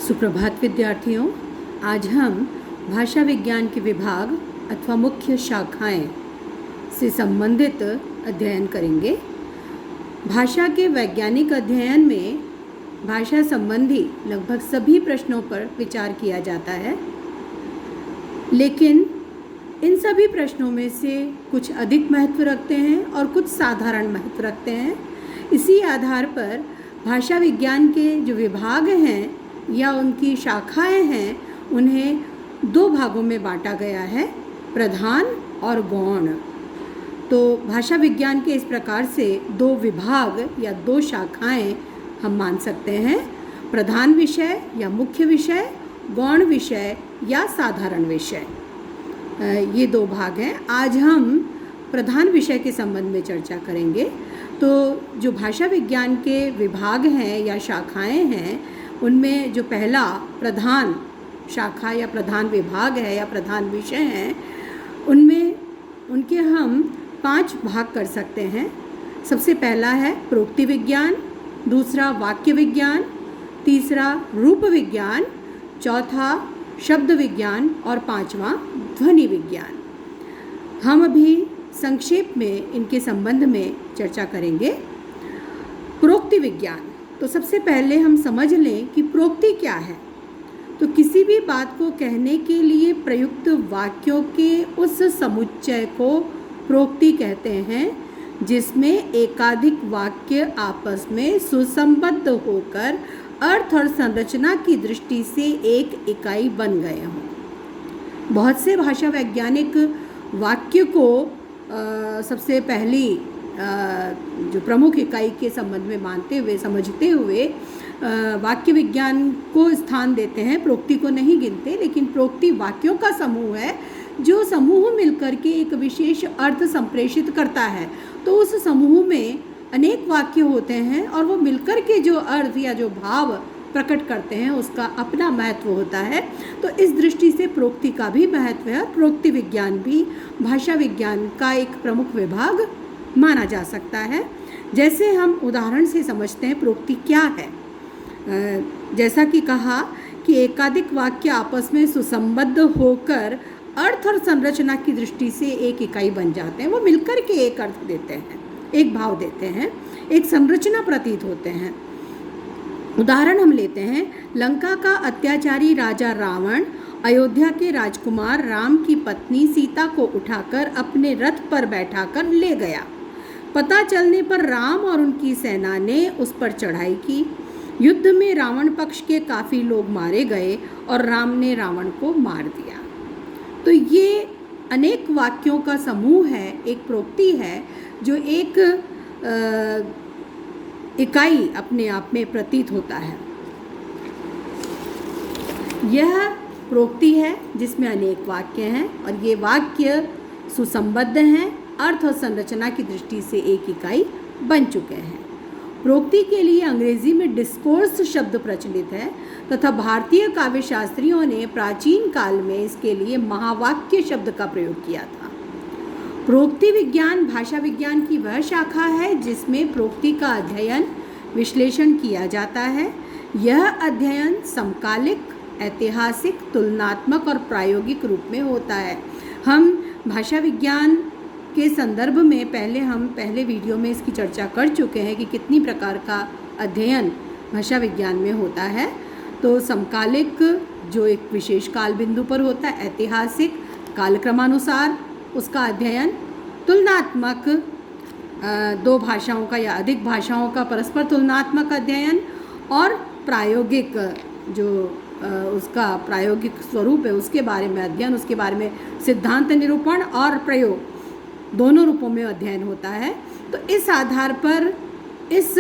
सुप्रभात विद्यार्थियों, आज हम भाषा विज्ञान के विभाग अथवा मुख्य शाखाएं से संबंधित अध्ययन करेंगे। भाषा के वैज्ञानिक अध्ययन में भाषा संबंधी लगभग सभी प्रश्नों पर विचार किया जाता है, लेकिन इन सभी प्रश्नों में से कुछ अधिक महत्व रखते हैं और कुछ साधारण महत्व रखते हैं। इसी आधार पर भाषा विज्ञान के जो विभाग हैं या उनकी शाखाएं हैं, उन्हें दो भागों में बांटा गया है, प्रधान और गौण। तो भाषा विज्ञान के इस प्रकार से दो विभाग या दो शाखाएं हम मान सकते हैं, प्रधान विषय या मुख्य विषय, गौण विषय या साधारण विषय। ये दो भाग हैं। आज हम प्रधान विषय के संबंध में चर्चा करेंगे। तो जो भाषा विज्ञान के विभाग हैं या शाखाएं हैं, उनमें जो पहला प्रधान शाखा या प्रधान विभाग है या प्रधान विषय है, उनमें उनके हम 5 भाग कर सकते हैं। सबसे पहला है प्रोक्ति विज्ञान, दूसरा वाक्य विज्ञान, तीसरा रूप विज्ञान, चौथा शब्द विज्ञान और पांचवा ध्वनि विज्ञान। हम अभी संक्षेप में इनके संबंध में चर्चा करेंगे। प्रोक्ति विज्ञान, तो सबसे पहले हम समझ लें कि प्रोक्ति क्या है। तो किसी भी बात को कहने के लिए प्रयुक्त वाक्यों के उस समुच्चय को प्रोक्ति कहते हैं, जिसमें एकाधिक वाक्य आपस में सुसंबद्ध होकर अर्थ और संरचना की दृष्टि से एक इकाई बन गए हों। बहुत से भाषा वैज्ञानिक वाक्य को सबसे पहली जो प्रमुख इकाई के संबंध में मानते हुए, समझते हुए वाक्य विज्ञान को स्थान देते हैं, प्रोक्ति को नहीं गिनते। लेकिन प्रोक्ति वाक्यों का समूह है, जो समूह मिलकर के एक विशेष अर्थ संप्रेषित करता है। तो उस समूह में अनेक वाक्य होते हैं और वो मिलकर के जो अर्थ या जो भाव प्रकट करते हैं, उसका अपना महत्व होता है। तो इस दृष्टि से प्रोक्ति का भी महत्व है। प्रोक्ति विज्ञान भी भाषा विज्ञान का एक प्रमुख विभाग माना जा सकता है। जैसे हम उदाहरण से समझते हैं प्रोक्ति क्या है। जैसा कि कहा कि एकाधिक वाक्य आपस में सुसंबद्ध होकर अर्थ और संरचना की दृष्टि से एक इकाई बन जाते हैं। वो मिलकर के एक अर्थ देते हैं, एक भाव देते हैं, एक संरचना प्रतीत होते हैं। उदाहरण हम लेते हैं, लंका का अत्याचारी राजा रावण अयोध्या के राजकुमार राम की पत्नी सीता को उठाकर अपने रथ पर बैठाकर ले गया। पता चलने पर राम और उनकी सेना ने उस पर चढ़ाई की। युद्ध में रावण पक्ष के काफ़ी लोग मारे गए और राम ने रावण को मार दिया। तो ये अनेक वाक्यों का समूह है, एक प्रोक्ति है, जो एक इकाई अपने आप में प्रतीत होता है। यह प्रोक्ति है जिसमें अनेक वाक्य हैं और ये वाक्य सुसंबद्ध हैं, अर्थ और संरचना की दृष्टि से एक इकाई बन चुके हैं। प्रोक्ति के लिए अंग्रेजी में डिस्कोर्स शब्द प्रचलित है तथा भारतीय काव्यशास्त्रियों ने प्राचीन काल में इसके लिए महावाक्य शब्द का प्रयोग किया था। प्रोक्ति विज्ञान भाषा विज्ञान की वह शाखा है जिसमें प्रोक्ति का अध्ययन, विश्लेषण किया जाता है। यह अध्ययन समकालिक, ऐतिहासिक, तुलनात्मक और प्रायोगिक रूप में होता है। हम भाषा विज्ञान के संदर्भ में पहले वीडियो में इसकी चर्चा कर चुके हैं कि कितनी प्रकार का अध्ययन भाषा विज्ञान में होता है। तो समकालिक जो एक विशेष काल बिंदु पर होता है, ऐतिहासिक कालक्रमानुसार उसका अध्ययन, तुलनात्मक दो भाषाओं का या अधिक भाषाओं का परस्पर तुलनात्मक अध्ययन, और प्रायोगिक जो उसका प्रायोगिक स्वरूप है उसके बारे में अध्ययन, उसके बारे में सिद्धांत निरूपण और प्रयोग दोनों रूपों में अध्ययन होता है। तो इस आधार पर इस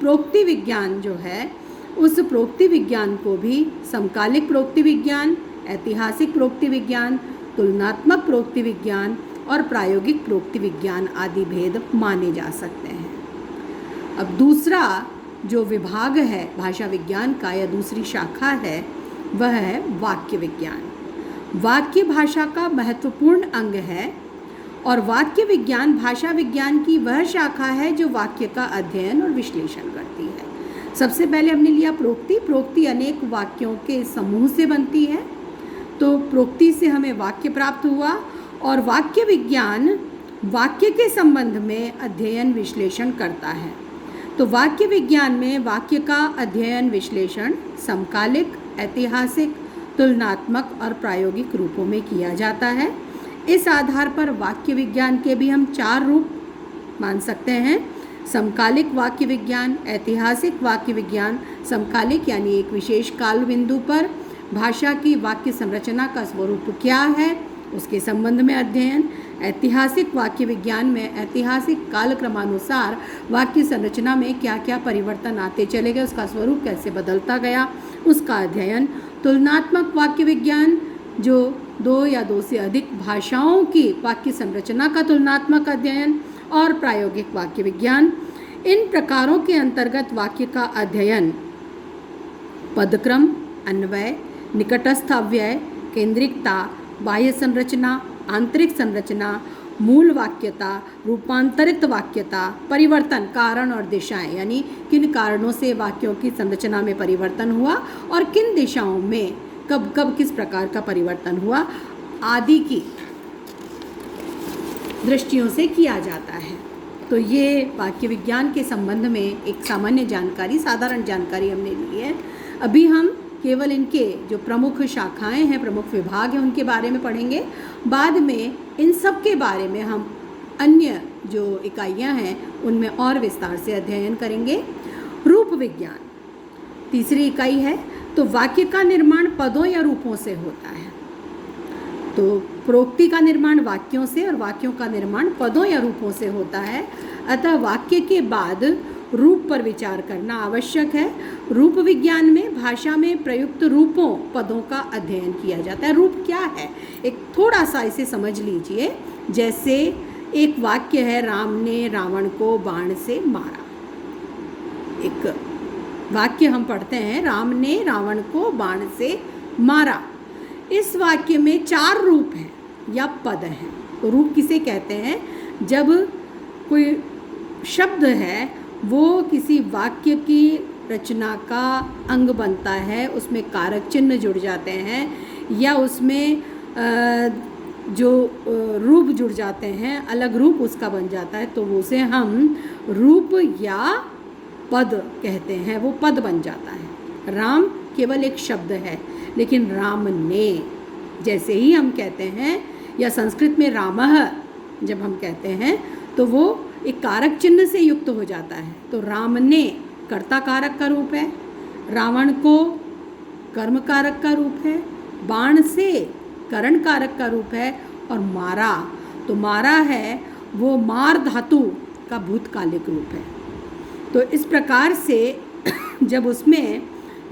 प्रोक्ति विज्ञान जो है, उस प्रोक्ति विज्ञान को भी समकालिक प्रोक्ति विज्ञान, ऐतिहासिक प्रोक्ति विज्ञान, तुलनात्मक प्रोक्ति विज्ञान और प्रायोगिक प्रोक्ति विज्ञान आदि भेद माने जा सकते हैं। अब दूसरा जो विभाग है भाषा विज्ञान का या दूसरी शाखा है, वह है वाक्य विज्ञान। वाक्य भाषा का महत्वपूर्ण अंग है और वाक्य विज्ञान भाषा विज्ञान की वह शाखा है जो वाक्य का अध्ययन और विश्लेषण करती है। सबसे पहले हमने लिया प्रोक्ति। प्रोक्ति अनेक वाक्यों के समूह से बनती है, तो प्रोक्ति से हमें वाक्य प्राप्त हुआ। और वाक्य विज्ञान वाक्य के संबंध में अध्ययन विश्लेषण करता है। तो वाक्य विज्ञान में वाक्य का अध्ययन विश्लेषण समकालिक, ऐतिहासिक, तुलनात्मक और प्रायोगिक रूपों में किया जाता है। इस आधार पर वाक्य विज्ञान के भी हम 4 रूप मान सकते हैं: समकालिक वाक्य विज्ञान, ऐतिहासिक वाक्य विज्ञान। समकालिक यानी एक विशेष काल बिंदु पर भाषा की वाक्य संरचना का स्वरूप क्या है उसके संबंध में अध्ययन। ऐतिहासिक वाक्य विज्ञान में ऐतिहासिक कालक्रमानुसार वाक्य संरचना में क्या क्या परिवर्तन आते चले गए, उसका स्वरूप कैसे बदलता गया, उसका अध्ययन। तुलनात्मक वाक्य विज्ञान जो 2 या 2 से अधिक भाषाओं की वाक्य संरचना का तुलनात्मक अध्ययन। और प्रायोगिक वाक्य विज्ञान। इन प्रकारों के अंतर्गत वाक्य का अध्ययन पदक्रम, अन्वय, निकटस्थ अव्यय, केंद्रिकता, बाह्य संरचना, आंतरिक संरचना, मूल वाक्यता, रूपांतरित वाक्यता, परिवर्तन, कारण और दिशाएं, यानी किन कारणों से वाक्यों की संरचना में परिवर्तन हुआ और किन दिशाओं में कब कब किस प्रकार का परिवर्तन हुआ आदि की दृष्टियों से किया जाता है। तो ये वाक्य विज्ञान के संबंध में एक सामान्य जानकारी, साधारण जानकारी हमने ली है। अभी हम केवल इनके जो प्रमुख शाखाएं हैं, प्रमुख विभाग हैं, उनके बारे में पढ़ेंगे। बाद में इन सब के बारे में हम अन्य जो इकाइयां हैं उनमें और विस्तार से अध्ययन करेंगे। रूप विज्ञान तीसरी इकाई है। तो वाक्य का निर्माण पदों या रूपों से होता है। तो प्रोक्ति का निर्माण वाक्यों से और वाक्यों का निर्माण पदों या रूपों से होता है। अतः वाक्य के बाद रूप पर विचार करना आवश्यक है। रूप विज्ञान में भाषा में प्रयुक्त रूपों, पदों का अध्ययन किया जाता है। रूप क्या है, एक थोड़ा सा इसे समझ लीजिए। जैसे एक वाक्य है, राम ने रावण को बाण से मारा। एक वाक्य हम पढ़ते हैं, राम ने रावण को बाण से मारा। इस वाक्य में 4 रूप हैं या पद हैं। तो रूप किसे कहते हैं? जब कोई शब्द है वो किसी वाक्य की रचना का अंग बनता है, उसमें कारक चिन्ह जुड़ जाते हैं या उसमें जो रूप जुड़ जाते हैं, अलग रूप उसका बन जाता है, तो उसे हम रूप या पद कहते हैं। वो पद बन जाता है। राम केवल एक शब्द है, लेकिन राम ने जैसे ही हम कहते हैं, या संस्कृत में रामः जब हम कहते हैं तो वो एक कारक चिन्ह से युक्त हो जाता है। तो राम ने कर्ता कारक का रूप है, रावण को कर्म कारक का रूप है, बाण से करण कारक का रूप है, और मारा, तो मारा है वो मार धातु का भूतकालिक रूप है। तो इस प्रकार से जब उसमें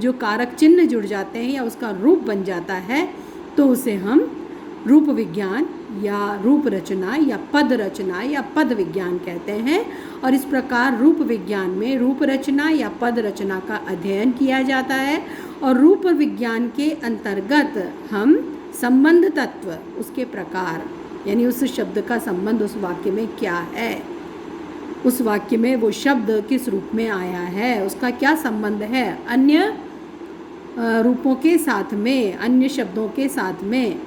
जो कारक चिन्ह जुड़ जाते हैं या उसका रूप बन जाता है तो उसे हम रूप विज्ञान या रूप रचना या पद रचना या पद विज्ञान कहते हैं। और इस प्रकार रूप विज्ञान में रूप रचना या पद रचना का अध्ययन किया जाता है। और रूप विज्ञान के अंतर्गत हम संबंध तत्व, उसके प्रकार, यानी उस शब्द का संबंध उस वाक्य में क्या है, उस वाक्य में वो शब्द किस रूप में आया है, उसका क्या संबंध है अन्य रूपों के साथ में, अन्य शब्दों के साथ में।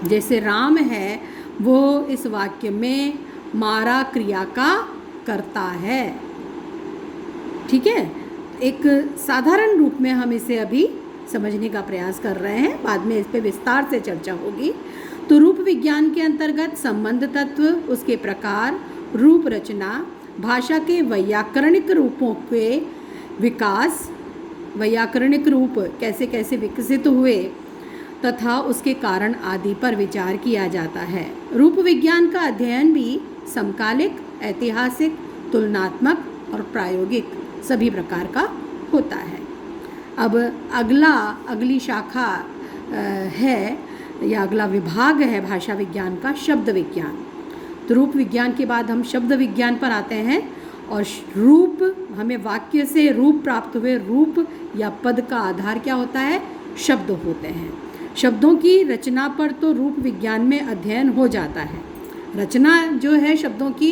जैसे राम है वो इस वाक्य में मारा क्रिया का करता है। ठीक है, एक साधारण रूप में हम इसे अभी समझने का प्रयास कर रहे हैं, बाद में इस पे विस्तार से चर्चा होगी। तो रूप विज्ञान के अंतर्गत संबंध तत्व, उसके प्रकार, रूप रचना, भाषा के वैयाकरणिक रूपों के विकास, वैयाकरणिक रूप कैसे कैसे विकसित हुए तथा उसके कारण आदि पर विचार किया जाता है। रूप विज्ञान का अध्ययन भी समकालिक, ऐतिहासिक, तुलनात्मक और प्रायोगिक सभी प्रकार का होता है। अब अगली शाखा है या अगला विभाग है भाषा विज्ञान का, शब्द विज्ञान। तो रूप विज्ञान के बाद हम शब्द विज्ञान पर आते हैं। और रूप, हमें वाक्य से रूप प्राप्त हुए रूप या पद का आधार क्या होता है? शब्द होते हैं। शब्दों की रचना पर तो रूप विज्ञान में अध्ययन हो जाता है। रचना जो है शब्दों की,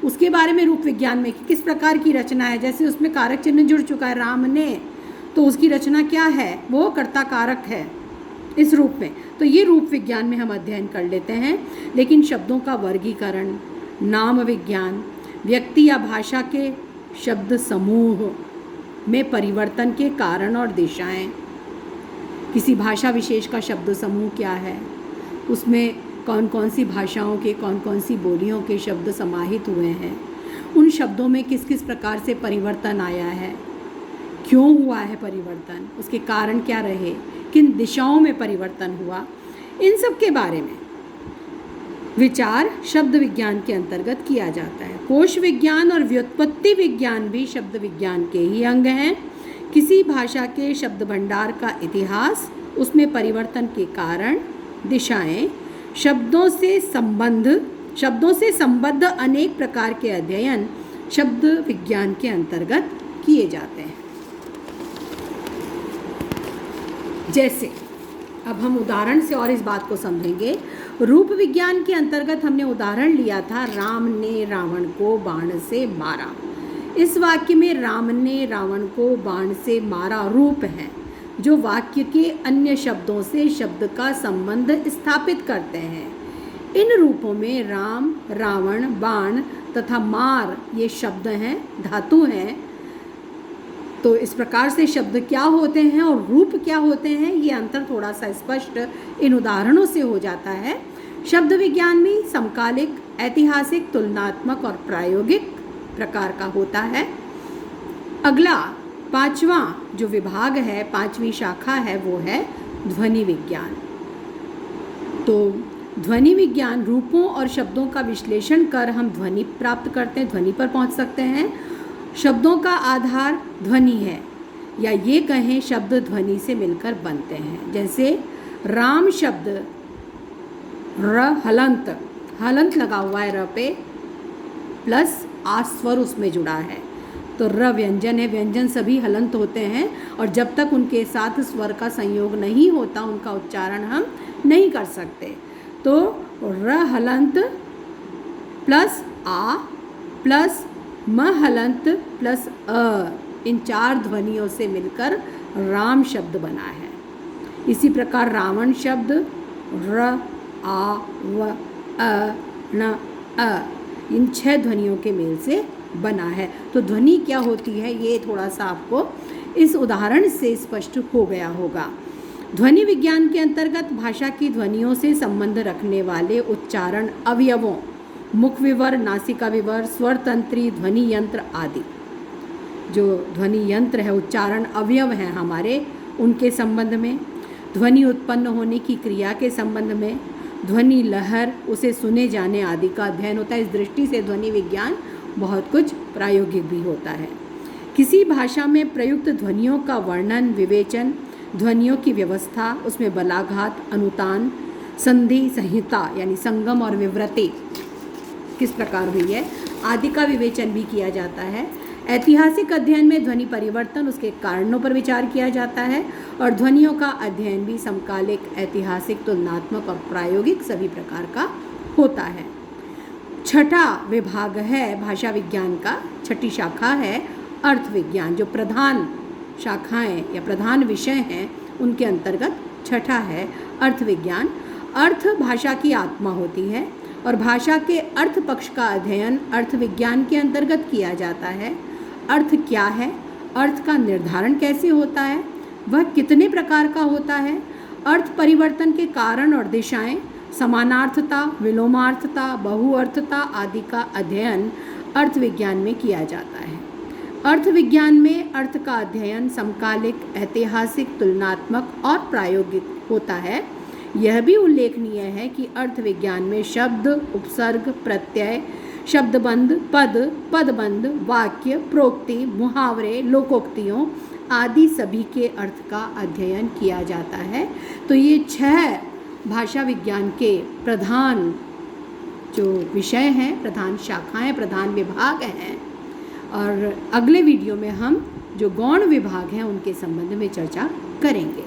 उसके बारे में रूप विज्ञान में कि किस प्रकार की रचना है, जैसे उसमें कारक चिन्ह जुड़ चुका है राम ने, तो उसकी रचना क्या है, वो कर्ता कारक है इस रूप में। तो ये रूप विज्ञान में हम अध्ययन कर लेते हैं। लेकिन शब्दों का वर्गीकरण, नाम विज्ञान, व्यक्ति या भाषा के शब्द समूह में परिवर्तन के कारण और दिशाएं, किसी भाषा विशेष का शब्द समूह क्या है, उसमें कौन कौन सी भाषाओं के, कौन कौन सी बोलियों के शब्द समाहित हुए हैं, उन शब्दों में किस किस प्रकार से परिवर्तन आया है, क्यों हुआ है परिवर्तन, उसके कारण क्या रहे, किन दिशाओं में परिवर्तन हुआ, इन सब के बारे में विचार शब्द विज्ञान के अंतर्गत किया जाता है। कोश विज्ञान और व्युत्पत्ति विज्ञान भी शब्द विज्ञान के ही अंग हैं। किसी भाषा के शब्द भंडार का इतिहास, उसमें परिवर्तन के कारण, दिशाएं, शब्दों से संबद्ध अनेक प्रकार के अध्ययन शब्द विज्ञान के अंतर्गत किए जाते हैं। जैसे अब हम उदाहरण से और इस बात को समझेंगे। रूप विज्ञान के अंतर्गत हमने उदाहरण लिया था, राम ने रावण को बाण से मारा। इस वाक्य में राम ने रावण को बाण से मारा रूप है, जो वाक्य के अन्य शब्दों से शब्द का संबंध स्थापित करते हैं। इन रूपों में राम, रावण, बाण तथा मार ये शब्द हैं, धातु हैं। तो इस प्रकार से शब्द क्या होते हैं और रूप क्या होते हैं, ये अंतर थोड़ा सा स्पष्ट इन उदाहरणों से हो जाता है। शब्द विज्ञान में समकालिक, ऐतिहासिक, तुलनात्मक और प्रायोगिक प्रकार का होता है। अगला पांचवा जो विभाग है, पांचवी शाखा है, वो है ध्वनि विज्ञान। तो ध्वनि विज्ञान रूपों और शब्दों का विश्लेषण कर हम ध्वनि प्राप्त करते हैं, ध्वनि पर पहुंच सकते हैं। शब्दों का आधार ध्वनि है, या ये कहें शब्द ध्वनि से मिलकर बनते हैं। जैसे राम शब्द र हलंत, हलंत लगा हुआ है र पे, प्लस आ स्वर उसमें जुड़ा है, तो र व्यंजन है, व्यंजन सभी हलंत होते हैं और जब तक उनके साथ स्वर का संयोग नहीं होता उनका उच्चारण हम नहीं कर सकते। तो र हलंत प्लस आ प्लस म हलंत प्लस अ, इन चार ध्वनियों से मिलकर राम शब्द बना है। इसी प्रकार रावण शब्द र आ व अ न अ, इन 6 ध्वनियों के मेल से बना है। तो ध्वनि क्या होती है ये थोड़ा सा आपको इस उदाहरण से स्पष्ट हो गया होगा। ध्वनि विज्ञान के अंतर्गत भाषा की ध्वनियों से संबंध रखने वाले उच्चारण अवयवों, मुख विवर, नासिका विवर, स्वर तंत्री, ध्वनि यंत्र आदि, जो ध्वनि यंत्र है, उच्चारण अवयव हैं हमारे, उनके संबंध में, ध्वनि उत्पन्न होने की क्रिया के संबंध में, ध्वनि लहर, उसे सुने जाने आदि का अध्ययन होता है। इस दृष्टि से ध्वनि विज्ञान बहुत कुछ प्रायोगिक भी होता है। किसी भाषा में प्रयुक्त ध्वनियों का वर्णन, विवेचन, ध्वनियों की व्यवस्था, उसमें बलाघात, अनुतान, संधि, संहिता यानी संगम और विवृति किस प्रकार हुई है आदि का विवेचन भी किया जाता है। ऐतिहासिक अध्ययन में ध्वनि परिवर्तन, उसके कारणों पर विचार किया जाता है और ध्वनियों का अध्ययन भी समकालिक, ऐतिहासिक, तुलनात्मक और प्रायोगिक सभी प्रकार का होता है। छठा विभाग है भाषा विज्ञान का, छठी शाखा है अर्थ विज्ञान। जो प्रधान शाखाएं या प्रधान विषय हैं उनके अंतर्गत छठा है अर्थ विज्ञान। अर्थ भाषा की आत्मा होती है और भाषा के अर्थ पक्ष का अध्ययन अर्थ विज्ञान के अंतर्गत किया जाता है। अर्थ क्या है, अर्थ का निर्धारण कैसे होता है, वह कितने प्रकार का होता है, अर्थ परिवर्तन के कारण और दिशाएं, समानार्थता, विलोमार्थता, बहुअर्थता आदि का अध्ययन अर्थ विज्ञान में किया जाता है। अर्थ विज्ञान में अर्थ का अध्ययन समकालिक, ऐतिहासिक, तुलनात्मक और प्रायोगिक होता है। यह भी उल्लेखनीय है कि अर्थ विज्ञान में शब्द, उपसर्ग, प्रत्यय, शब्दबंध, पद, पदबंध, वाक्य, प्रोक्ति, मुहावरे, लोकोक्तियों आदि सभी के अर्थ का अध्ययन किया जाता है। तो ये 6 भाषा विज्ञान के प्रधान जो विषय हैं, प्रधान शाखाएं, प्रधान विभाग हैं। और अगले वीडियो में हम जो गौण विभाग हैं उनके संबंध में चर्चा करेंगे।